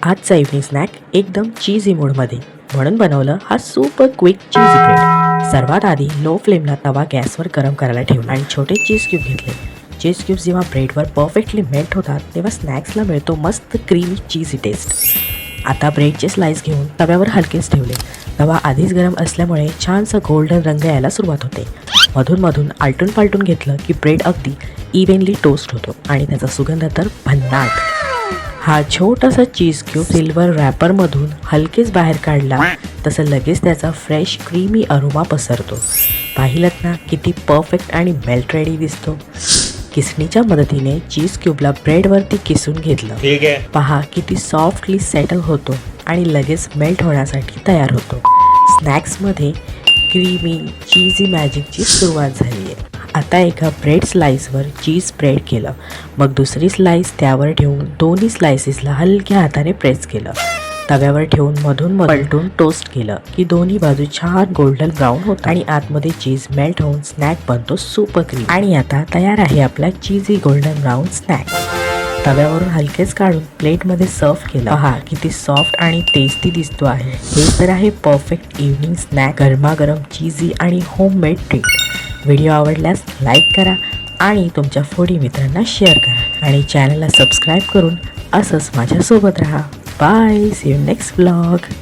आजचा evening snack एकदम चीजी मूडमध्ये म्हणून बनवलं हा सुपर क्विक चीजी ब्रेड। सर्वात आधी लो फ्लेमला तवा गॅसवर गरम करायला ठेवला आणि छोटे चीज क्यूब घेतले। चीज क्यूब्स जेव्हा ब्रेडवर परफेक्टली मेल्ट होतात तेव्हा स्नॅक्सला मिळतो मस्त क्रीमी चीजी टेस्ट। आता ब्रेडचे स्लाइस घेऊन तव्यावर हलकेच ठेवले। तवा आधीच गरम असल्यामुळे छानसा गोल्डन रंग यायला सुरुवात होते। मधून मधून आलटून पालटून घेतलं की ब्रेड अगदी इव्हनली टोस्ट होतो आणि त्याचा सुगंध तर भन्नाट। हा छोटासा चीज क्यूब सिल्वर रॅपरमधून हलकेच बाहेर काढला तसं लगेच त्याचा फ्रेश क्रीमी अरोमा पसरतो। पाहिलत ना किती परफेक्ट आणि मेल्ट रेडी दिसतो। किसणीच्या मदतीने चीज क्यूबला ब्रेडवरती किसून घेतलं। पहा किती सॉफ्टली सेटल होतो आणि लगेच मेल्ट होण्यासाठी तयार होतो। स्नॅक्समध्ये क्रीमी चीजी मॅजिकची सुरुवात झाली आहे। आता एका ब्रेड स्लाइसवर चीज स्प्रेड केलं, मग दुसरी स्लाइस त्यावर ठेवून दोन्ही स्लाइसेसला हलक्या हाताने प्रेस केलं। तव्यावर ठेवून मधून पलटून टोस्ट केलं की दोन्ही बाजू छान गोल्डन ब्राऊन होतं आणि आतमध्ये चीज मेल्ट होऊन स्नॅक बनतो सुपर क्रीमी। आणि आता तयार आहे आपला चीजी गोल्डन ब्राऊन स्नॅक। तव्यावरून हलकेच काढून प्लेटमध्ये सर्व केलं। पहा किती सॉफ्ट आणि टेस्टी दिसतो आहे। हे तर आहे परफेक्ट इव्हनिंग स्नॅक, गरमागरम चीजी आणि होममेड ट्रीट। व्हिडिओ आवडल्यास लाईक करा आणि तुमच्या फूडी मित्रांना शेअर करा आणि चॅनलला सबस्क्राईब करून असंच माझ्यासोबत राहा। Bye, see you next vlog.